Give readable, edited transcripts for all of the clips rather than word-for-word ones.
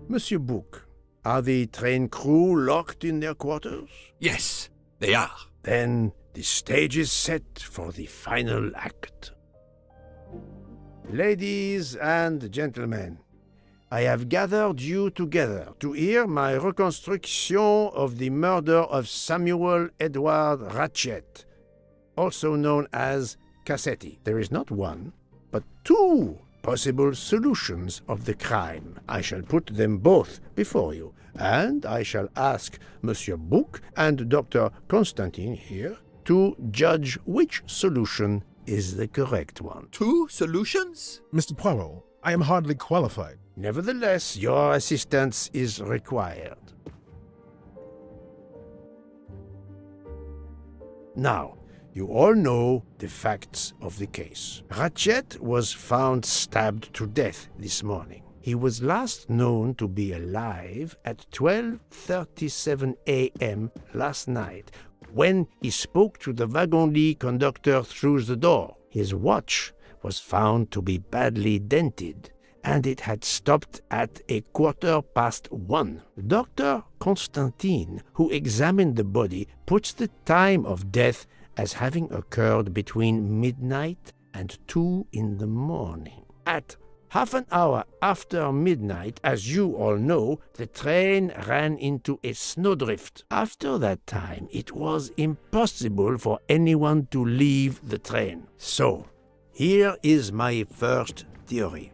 Monsieur Bouc, are the train crew locked in their quarters? Yes, they are. Then the stage is set for the final act. Ladies and gentlemen, I have gathered you together to hear my reconstruction of the murder of Samuel Edward Ratchet, also known as Cassetti. There is not one, but two possible solutions of the crime. I shall put them both before you, and I shall ask Monsieur Bouc and Dr. Constantine here to judge which solution is the correct one. 2 solutions? Mr. Poirot, I am hardly qualified. Nevertheless, your assistance is required. Now, you all know the facts of the case. Ratchet was found stabbed to death this morning. He was last known to be alive at 12:37 a.m. last night, when he spoke to the wagon-lit conductor through the door. His watch was found to be badly dented, and it had stopped at 1:15. Dr. Constantine, who examined the body, puts the time of death as having occurred between midnight and 2 in the morning. At half an hour after midnight, as you all know, the train ran into a snowdrift. After that time, it was impossible for anyone to leave the train. So, here is my first theory.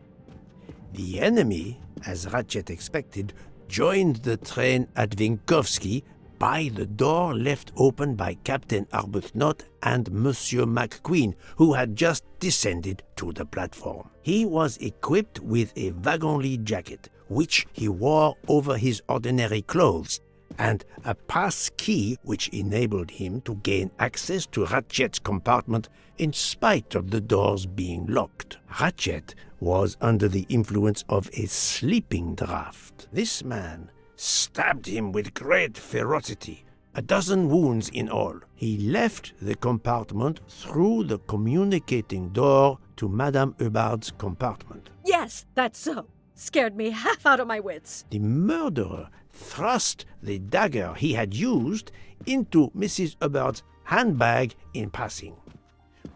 The enemy, as Ratchet expected, joined the train at Vinkovsky by the door left open by Captain Arbuthnot and Monsieur McQueen, who had just descended to the platform. He was equipped with a wagon-lit jacket, which he wore over his ordinary clothes, and a pass key which enabled him to gain access to Ratchet's compartment in spite of the doors being locked. Ratchet was under the influence of a sleeping draught. This man stabbed him with great ferocity, 12 wounds in all. He left the compartment through the communicating door to Madame Hubbard's compartment. Yes, that's so. Scared me half out of my wits. The murderer thrust the dagger he had used into Mrs. Hubbard's handbag in passing.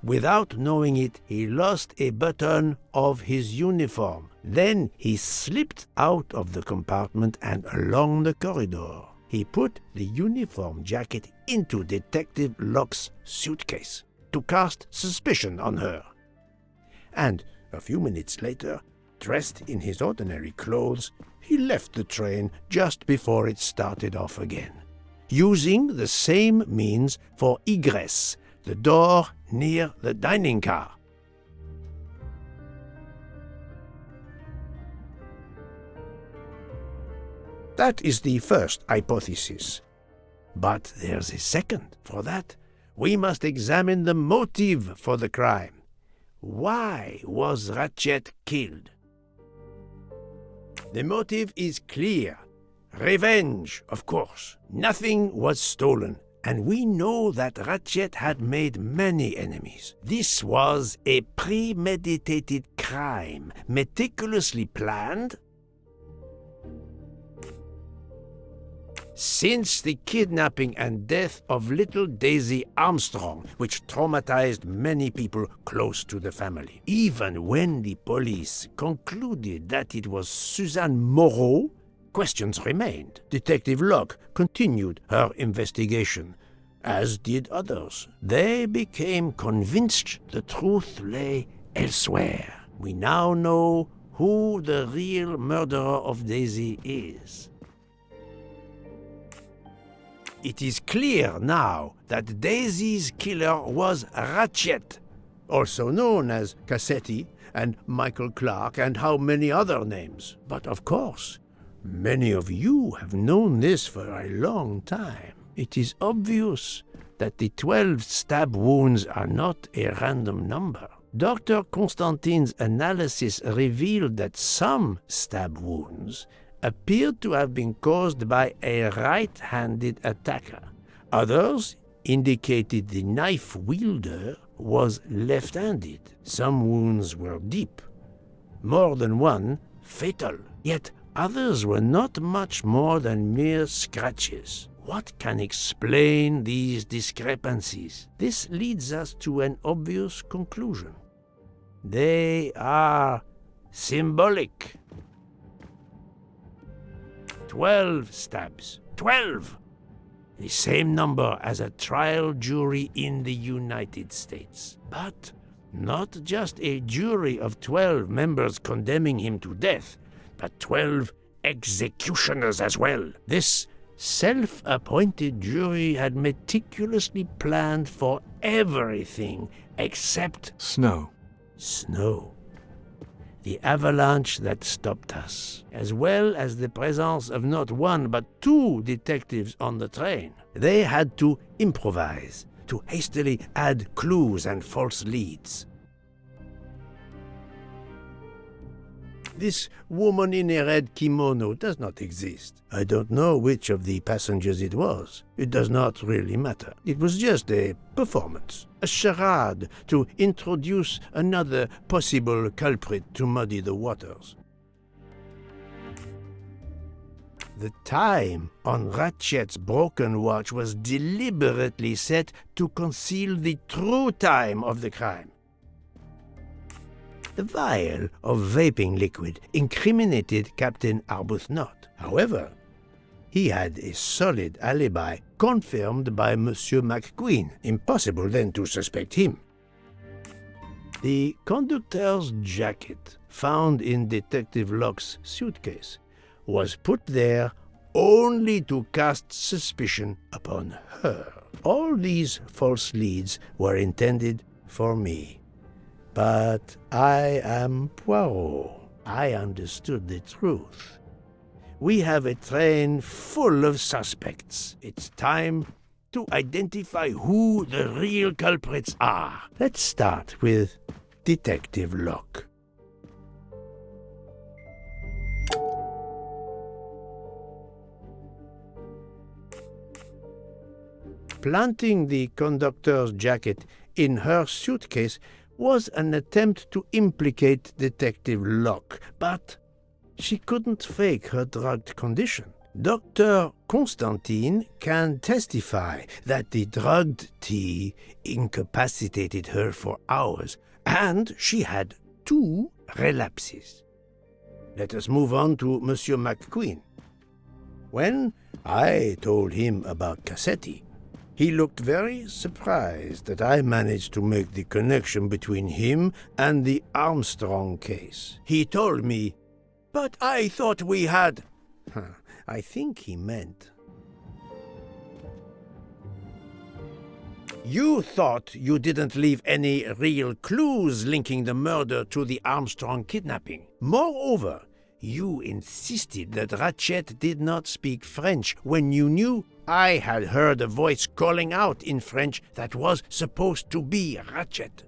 Without knowing it, he lost a button of his uniform. Then he slipped out of the compartment and along the corridor. He put the uniform jacket into Detective Locke's suitcase to cast suspicion on her. And a few minutes later, dressed in his ordinary clothes, he left the train just before it started off again, using the same means for egress, the door near the dining car. That is the first hypothesis. But there's a second. For that, we must examine the motive for the crime. Why was Ratchet killed? The motive is clear. Revenge, of course. Nothing was stolen, and we know that Ratchet had made many enemies. This was a premeditated crime, meticulously planned. Since the kidnapping and death of little Daisy Armstrong, which traumatized many people close to the family. Even when the police concluded that it was Suzanne Moreau, questions remained. Detective Locke continued her investigation, as did others. They became convinced the truth lay elsewhere. We now know who the real murderer of Daisy is. It is clear now that Daisy's killer was Ratchet, also known as Cassetti and Michael Clark and how many other names. But of course, many of you have known this for a long time. It is obvious that the 12 stab wounds are not a random number. Dr. Constantine's analysis revealed that some stab wounds appeared to have been caused by a right-handed attacker. Others indicated the knife wielder was left-handed. Some wounds were deep, more than one fatal, yet others were not much more than mere scratches. What can explain these discrepancies? This leads us to an obvious conclusion. They are symbolic. 12 stabs. 12! The same number as a trial jury in the United States. But not just a jury of 12 members condemning him to death, but 12 executioners as well. This self-appointed jury had meticulously planned for everything except Snow. snow. The avalanche that stopped us, as well as the presence of not one but two detectives on the train. They had to improvise, to hastily add clues and false leads. This woman in a red kimono does not exist. I don't know which of the passengers it was. It does not really matter. It was just a performance, a charade to introduce another possible culprit to muddy the waters. The time on Ratchet's broken watch was deliberately set to conceal the true time of the crime. The vial of vaping liquid incriminated Captain Arbuthnot. However, he had a solid alibi confirmed by Monsieur McQueen. Impossible then to suspect him. The conductor's jacket, found in Detective Locke's suitcase, was put there only to cast suspicion upon her. All these false leads were intended for me. But I am Poirot. I understood the truth. We have a train full of suspects. It's time to identify who the real culprits are. Let's start with Detective Locke. Planting the conductor's jacket in her suitcase was an attempt to implicate Detective Locke, but she couldn't fake her drugged condition. Dr. Constantine can testify that the drugged tea incapacitated her for hours, and she had 2 relapses. Let us move on to Monsieur McQueen. When I told him about Cassetti, he looked very surprised that I managed to make the connection between him and the Armstrong case. He told me, "But I thought we had..." I think he meant, "You thought you didn't leave any real clues linking the murder to the Armstrong kidnapping. Moreover, you insisted that Ratchet did not speak French when you knew I had heard a voice calling out in French that was supposed to be Ratchet."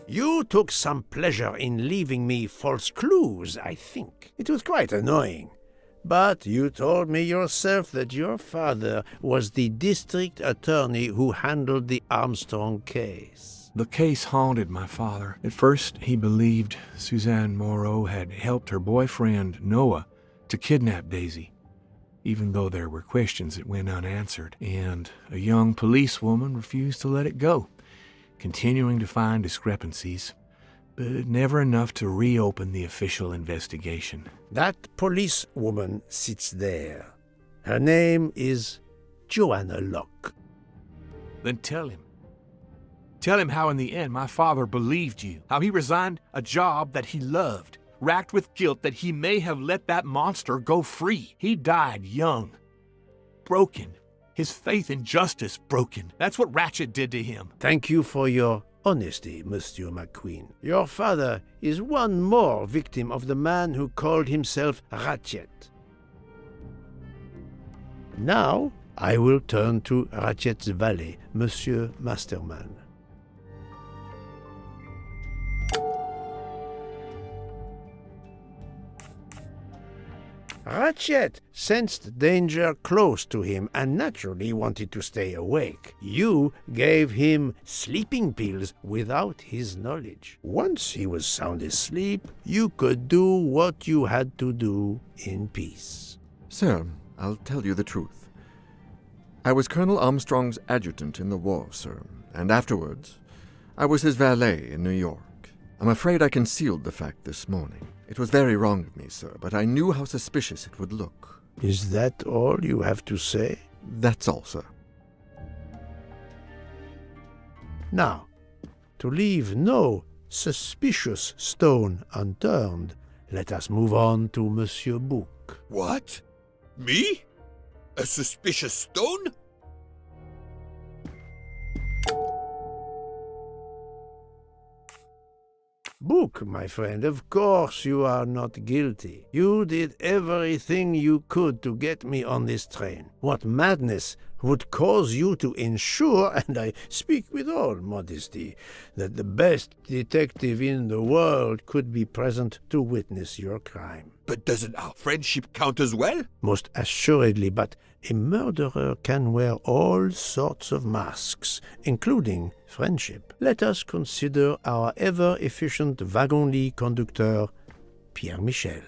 You took some pleasure in leaving me false clues, I think. It was quite annoying. But you told me yourself that your father was the district attorney who handled the Armstrong case. The case haunted my father. At first, he believed Suzanne Moreau had helped her boyfriend, Noah, to kidnap Daisy, even though there were questions that went unanswered, and a young policewoman refused to let it go, continuing to find discrepancies, but never enough to reopen the official investigation. That policewoman sits there. Her name is Joanna Locke. Then tell him. Tell him how in the end my father believed you, how he resigned a job that he loved, racked with guilt that he may have let that monster go free. He died young, broken, his faith in justice broken. That's what Ratchet did to him. Thank you for your honesty, Monsieur McQueen. Your father is one more victim of the man who called himself Ratchet. Now, I will turn to Ratchet's valet, Monsieur Masterman. Ratchet sensed danger close to him and naturally wanted to stay awake. You gave him sleeping pills without his knowledge. Once he was sound asleep, you could do what you had to do in peace. Sir, I'll tell you the truth. I was Colonel Armstrong's adjutant in the war, sir, and afterwards, I was his valet in New York. I'm afraid I concealed the fact this morning. It was very wrong of me, sir, but I knew how suspicious it would look. Is that all you have to say? That's all, sir. Now, to leave no suspicious stone unturned, let us move on to Monsieur Book. What? Me? A suspicious stone? Book, my friend, of course you are not guilty. You did everything you could to get me on this train. What madness would cause you to ensure, and I speak with all modesty, that the best detective in the world could be present to witness your crime? But doesn't our friendship count as well? Most assuredly, but a murderer can wear all sorts of masks, including friendship. Let us consider our ever-efficient wagon-lit conductor, Pierre Michel.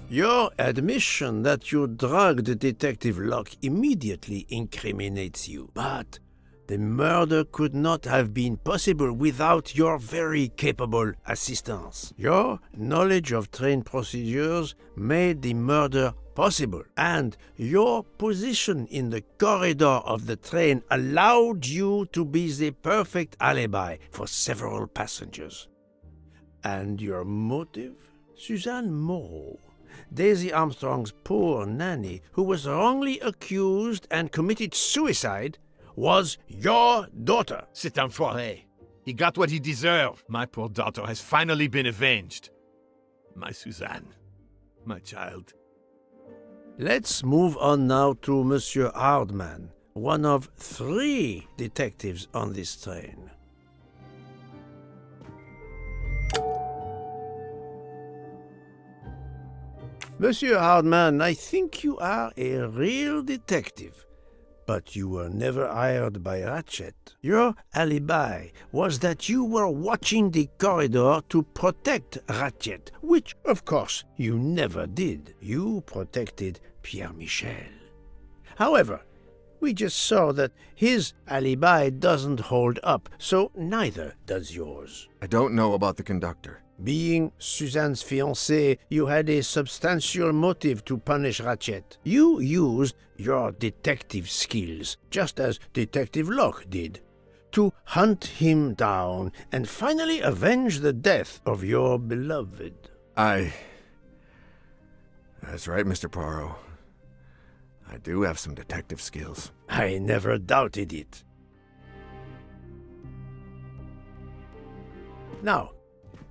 Your admission that you drugged Detective Locke immediately incriminates you, but the murder could not have been possible without your very capable assistance. Your knowledge of train procedures made the murder possible, and your position in the corridor of the train allowed you to be the perfect alibi for several passengers. And your motive? Suzanne Moreau, Daisy Armstrong's poor nanny, who was wrongly accused and committed suicide, was your daughter. C'est enfoiré. He got what he deserved. My poor daughter has finally been avenged. My Suzanne. My child. Let's move on now to Monsieur Hardman, one of 3 detectives on this train. Monsieur Hardman, I think you are a real detective, but you were never hired by Ratchet. Your alibi was that you were watching the corridor to protect Ratchet, which, of course, you never did. You protected Pierre Michel. However, we just saw that his alibi doesn't hold up, so neither does yours. I don't know about the conductor. Being Suzanne's fiancé, you had a substantial motive to punish Ratchet. You used your detective skills, just as Detective Locke did, to hunt him down and finally avenge the death of your beloved. That's right, Mr. Poirot. I do have some detective skills. I never doubted it. Now,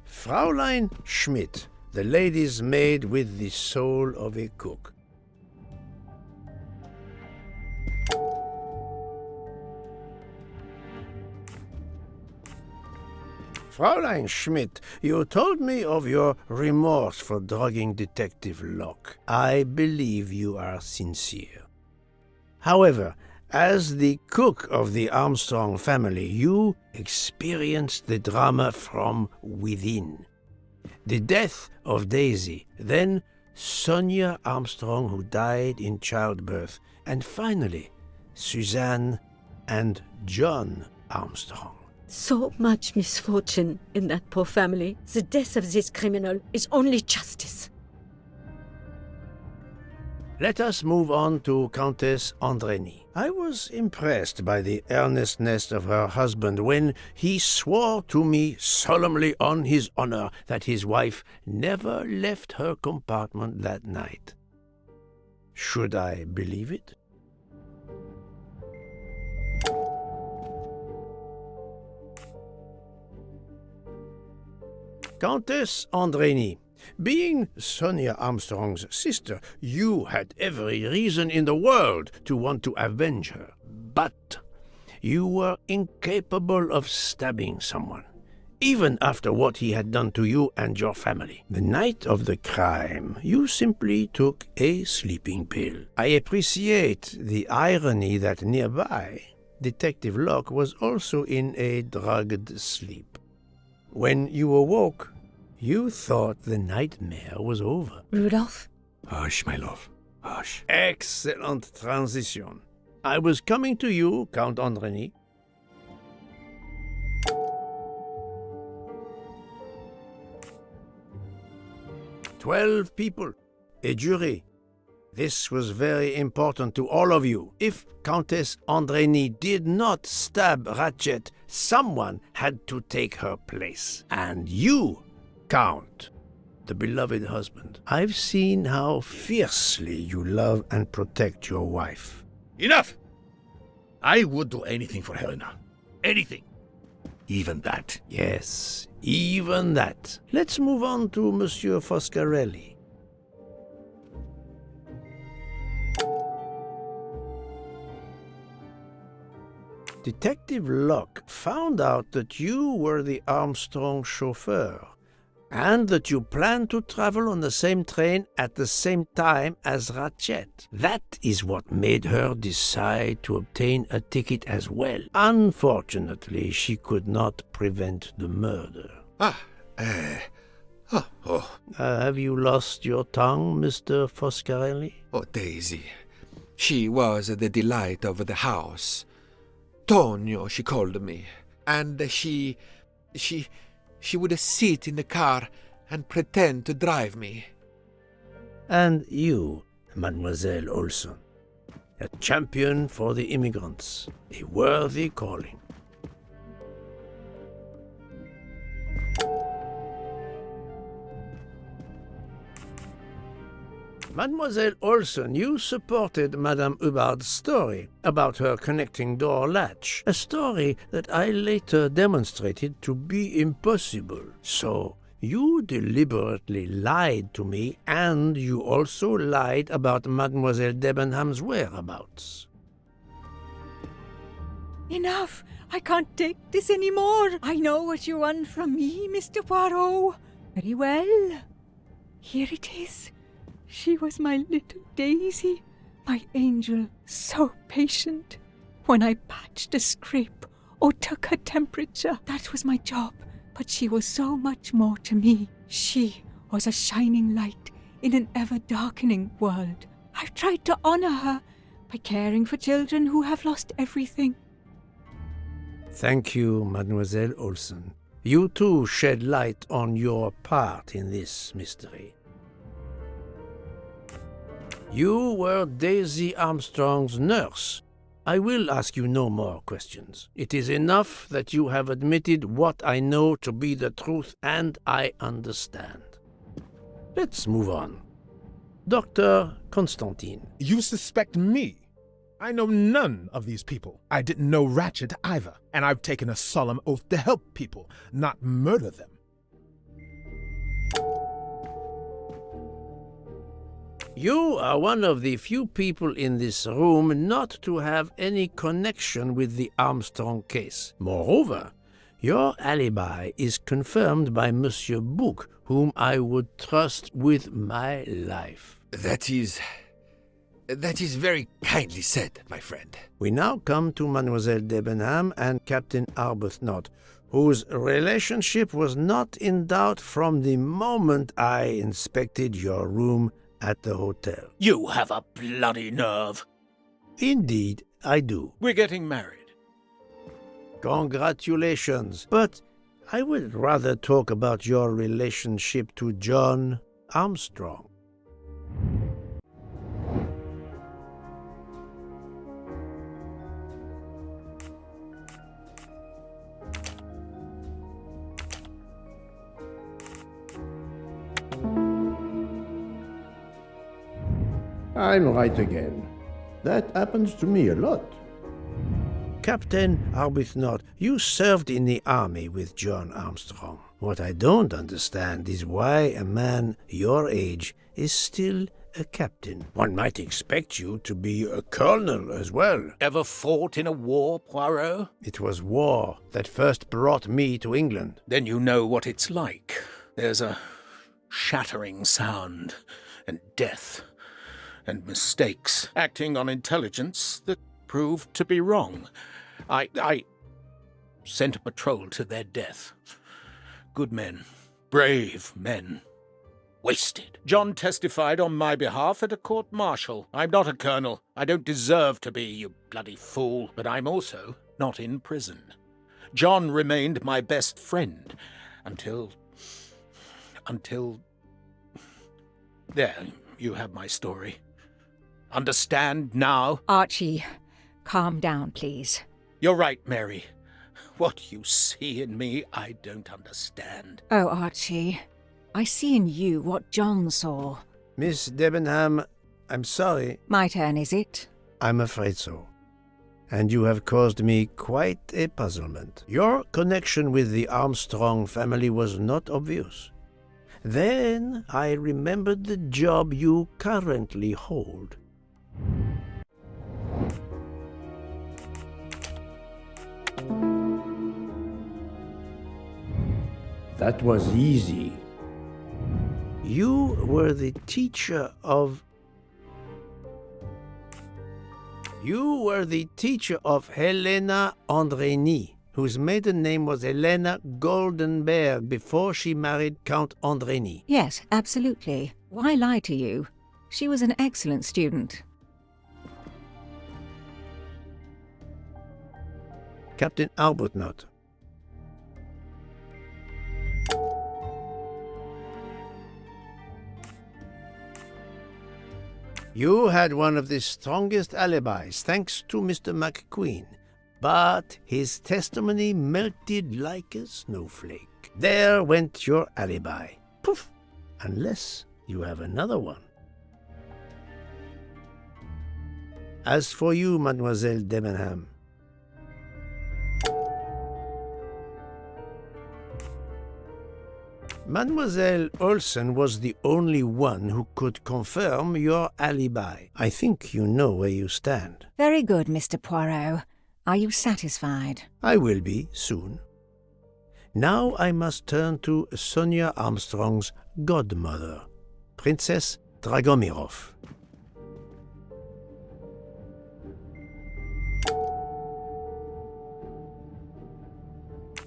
Fraulein Schmidt, the lady's maid with the soul of a cook. Fraulein Schmidt, you told me of your remorse for drugging Detective Locke. I believe you are sincere. However, as the cook of the Armstrong family, you experienced the drama from within. The death of Daisy, then Sonia Armstrong, who died in childbirth, and finally, Suzanne and John Armstrong. So much misfortune in that poor family. The death of this criminal is only justice. Let us move on to Countess Andreni. I was impressed by the earnestness of her husband when he swore to me solemnly on his honor that his wife never left her compartment that night. Should I believe it? Countess Andreni, being Sonia Armstrong's sister, you had every reason in the world to want to avenge her. But You were incapable of stabbing someone, even after what he had done to you and your family. The night of the crime, you simply took a sleeping pill. I appreciate the irony that nearby, Detective Locke was also in a drugged sleep. When you awoke, you thought the nightmare was over. Rudolph? Hush, my love. Hush. Excellent transition. I was coming to you, Count Andreny. "12 people, a jury. This was very important to all of you. If Countess Andreny did not stab Ratchet, someone had to take her place. And you, Count, the beloved husband. I've seen how fiercely you love and protect your wife. Enough! I would do anything for Helena. Anything. Even that. Yes, even that. Let's move on to Monsieur Foscarelli. Detective Locke found out that you were the Armstrong chauffeur, and that you planned to travel on the same train at the same time as Ratchet. That is what made her decide to obtain a ticket as well. Unfortunately, she could not prevent the murder. Have you lost your tongue, Mr. Foscarelli? Oh, Daisy. She was the delight of the house. Tonio, she called me. And she would sit in the car and pretend to drive me. And you, Mademoiselle Olson, a champion for the immigrants, a worthy calling. Mademoiselle Olson, you supported Madame Hubbard's story about her connecting door latch, a story that I later demonstrated to be impossible. So, you deliberately lied to me, and you also lied about Mademoiselle Debenham's whereabouts. Enough! I can't take this anymore! I know what you want from me, Mr. Poirot. Very well. Here it is. She was my little Daisy, my angel, so patient. When I patched a scrape or took her temperature, that was my job. But she was so much more to me. She was a shining light in an ever-darkening world. I've tried to honor her by caring for children who have lost everything. Thank you, Mademoiselle Olson. You too shed light on your part in this mystery. You were Daisy Armstrong's nurse. I will ask you no more questions. It is enough that you have admitted what I know to be the truth, and I understand. Let's move on. Dr. Constantine. You suspect me? I know none of these people. I didn't know Ratchet either, and I've taken a solemn oath to help people, not murder them. You are one of the few people in this room not to have any connection with the Armstrong case. Moreover, your alibi is confirmed by Monsieur Bouc, whom I would trust with my life. That is very kindly said, my friend. We now come to Mademoiselle Debenham and Captain Arbuthnot, whose relationship was not in doubt from the moment I inspected your room at the hotel. You have a bloody nerve. Indeed, I do. We're getting married. Congratulations. But I would rather talk about your relationship to John Armstrong. I'm right again. That happens to me a lot. Captain Arbuthnot, you served in the army with John Armstrong. What I don't understand is why a man your age is still a captain. One might expect you to be a colonel as well. Ever fought in a war, Poirot? It was war that first brought me to England. Then you know what it's like. There's a shattering sound, and death, and mistakes, acting on intelligence that proved to be wrong. I sent a patrol to their death. Good men, brave men, wasted. John testified on my behalf at a court-martial. I'm not a colonel. I don't deserve to be, you bloody fool. But I'm also not in prison. John remained my best friend until... There, you have my story. Understand now? Archie, calm down, please. You're right, Mary. What you see in me, I don't understand. Oh, Archie, I see in you what John saw. Miss Debenham, I'm sorry. My turn, is it? I'm afraid so. And you have caused me quite a puzzlement. Your connection with the Armstrong family was not obvious. Then I remembered the job you currently hold. That was easy. You were the teacher of Helena Andrény, whose maiden name was Helena Goldenberg before she married Count Andrény. Yes, absolutely. Why lie to you? She was an excellent student. Captain Arbuthnot. You had one of the strongest alibis, thanks to Mr. McQueen. But his testimony melted like a snowflake. There went your alibi. Poof! Unless you have another one. As for you, Mademoiselle Debenham, Mademoiselle Olsen was the only one who could confirm your alibi. I think you know where you stand. Very good, Mr. Poirot. Are you satisfied? I will be, soon. Now I must turn to Sonia Armstrong's godmother, Princess Dragomirov.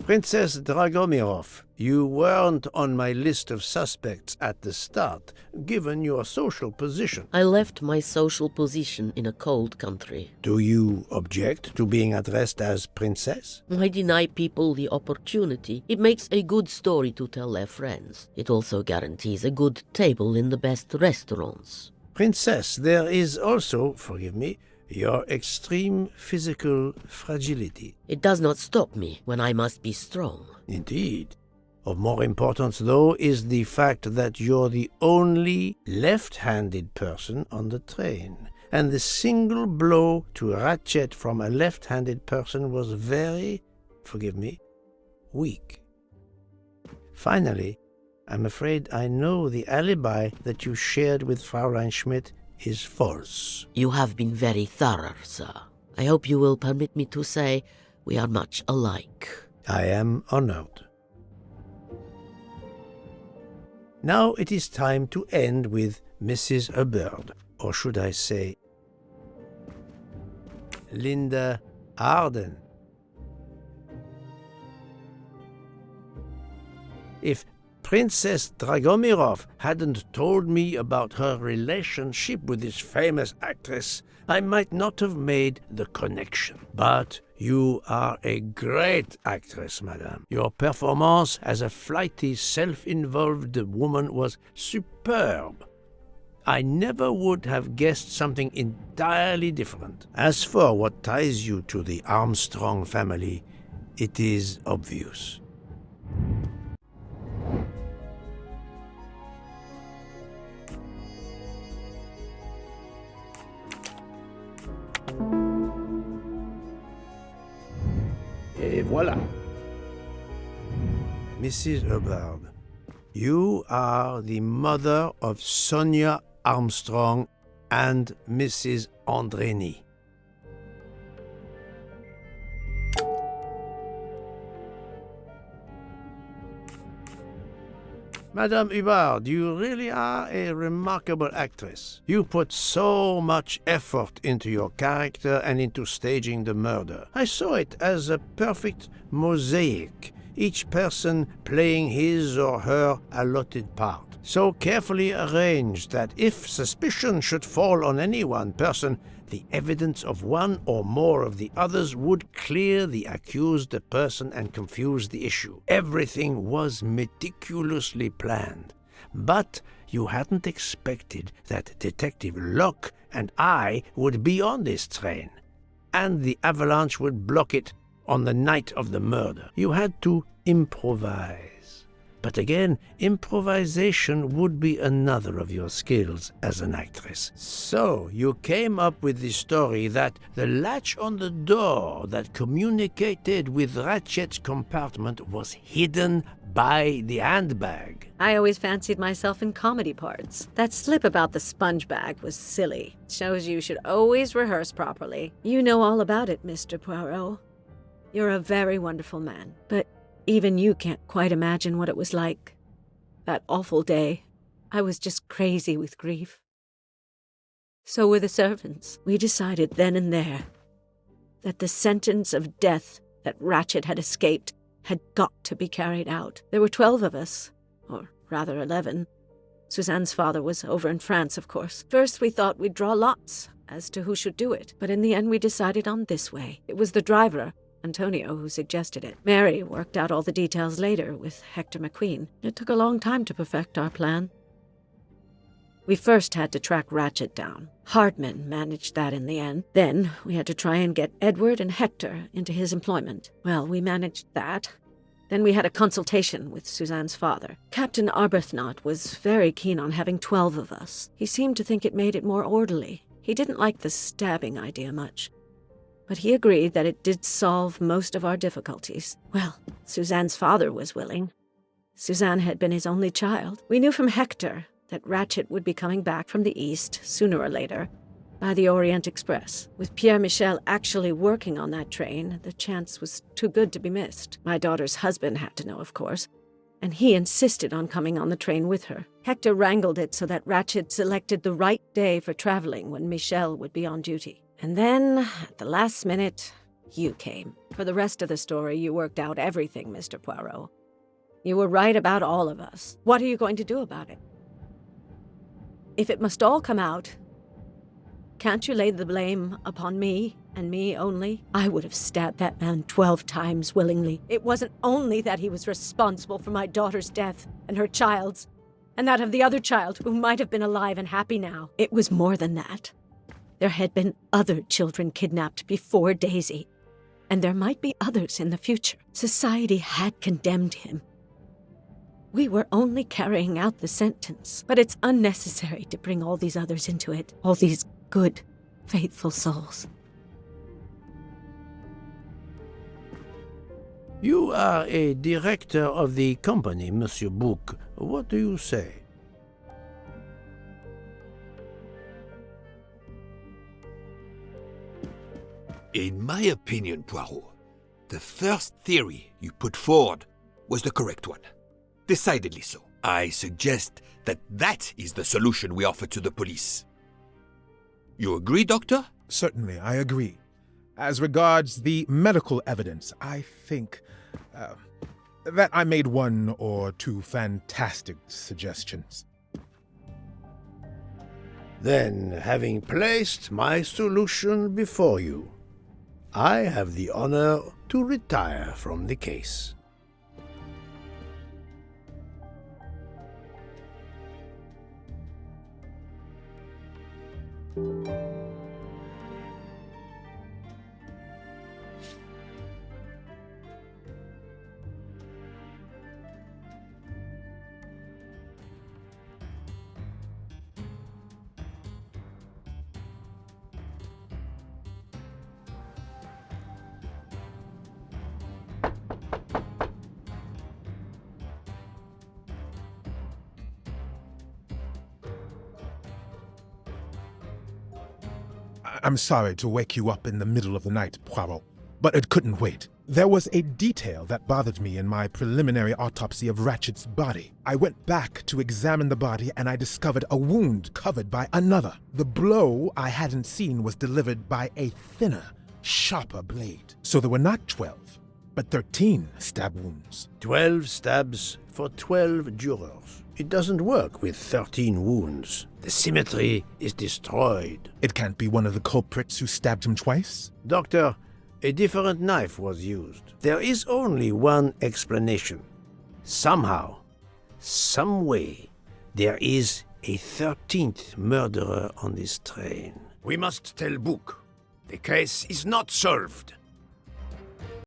Princess Dragomirov, you weren't on my list of suspects at the start, given your social position. I left my social position in a cold country. Do you object to being addressed as Princess? I deny people the opportunity. It makes a good story to tell their friends. It also guarantees a good table in the best restaurants. Princess, there is also, forgive me, your extreme physical fragility. It does not stop me when I must be strong. Indeed. Of more importance, though, is the fact that you're the only left-handed person on the train. And the single blow to Ratchet from a left-handed person was very, forgive me, weak. Finally, I'm afraid I know the alibi that you shared with Fraulein Schmidt is false. You have been very thorough, sir. I hope you will permit me to say we are much alike. I am honored. Now it is time to end with Mrs. Hubbard, or should I say, Linda Arden. If Princess Dragomirov hadn't told me about her relationship with this famous actress, I might not have made the connection. But you are a great actress, madame. Your performance as a flighty, self-involved woman was superb. I never would have guessed something entirely different. As for what ties you to the Armstrong family, it is obvious. Et voilà. Mrs. Hubbard, you are the mother of Sonia Armstrong and Mrs. Andreni. Madame Hubbard, you really are a remarkable actress. You put so much effort into your character and into staging the murder. I saw it as a perfect mosaic, each person playing his or her allotted part, so carefully arranged that if suspicion should fall on any one person, the evidence of one or more of the others would clear the accused person and confuse the issue. Everything was meticulously planned. But you hadn't expected that Detective Locke and I would be on this train, and the avalanche would block it on the night of the murder. You had to improvise. But again, improvisation would be another of your skills as an actress. So you came up with the story that the latch on the door that communicated with Ratchet's compartment was hidden by the handbag. I always fancied myself in comedy parts. That slip about the sponge bag was silly. Shows you should always rehearse properly. You know all about it, Mr. Poirot. You're a very wonderful man, but even you can't quite imagine what it was like. That awful day. I was just crazy with grief. So were the servants. We decided then and there that the sentence of death that Ratchet had escaped had got to be carried out. There were 12 of us, or rather 11. Suzanne's father was over in France, of course. First we thought we'd draw lots as to who should do it, but in the end we decided on this way. It was the driver, Antonio, who suggested it. Mary worked out all the details later with Hector McQueen. It took a long time to perfect our plan. We first had to track Ratchet down. Hardman managed that in the end. Then we had to try and get Edward and Hector into his employment. Well, we managed that. Then we had a consultation with Suzanne's father. Captain Arbuthnot was very keen on having 12 of us. He seemed to think it made it more orderly. He didn't like the stabbing idea much, but he agreed that it did solve most of our difficulties. Well, Suzanne's father was willing. Suzanne had been his only child. We knew from Hector that Ratchet would be coming back from the east, sooner or later, by the Orient Express. With Pierre Michel actually working on that train, the chance was too good to be missed. My daughter's husband had to know, of course, and he insisted on coming on the train with her. Hector wrangled it so that Ratchet selected the right day for traveling when Michel would be on duty. And then, at the last minute, you came. For the rest of the story, you worked out everything, Mr. Poirot. You were right about all of us. What are you going to do about it? If it must all come out, can't you lay the blame upon me, and me only? I would have stabbed that man 12 times willingly. It wasn't only that he was responsible for my daughter's death, and her child's, and that of the other child who might have been alive and happy now. It was more than that. There had been other children kidnapped before Daisy, and there might be others in the future. Society had condemned him. We were only carrying out the sentence, but it's unnecessary to bring all these others into it, all these good, faithful souls. You are a director of the company, Monsieur Bouc. What do you say? In my opinion, Poirot, the first theory you put forward was the correct one. Decidedly so. I suggest that is the solution we offer to the police. You agree, Doctor? Certainly, I agree. As regards the medical evidence, I think that I made one or two fantastic suggestions. Then, having placed my solution before you, I have the honor to retire from the case. I'm sorry to wake you up in the middle of the night, Poirot, but it couldn't wait. There was a detail that bothered me in my preliminary autopsy of Ratchet's body. I went back to examine the body and I discovered a wound covered by another. The blow I hadn't seen was delivered by a thinner, sharper blade. So there were not 12, but 13 stab wounds. 12 stabs for 12 jurors. It doesn't work with 13 wounds. The symmetry is destroyed. It can't be one of the culprits who stabbed him twice? Doctor, a different knife was used. There is only one explanation. Somehow, some way, there is a 13th murderer on this train. We must tell Book. The case is not solved.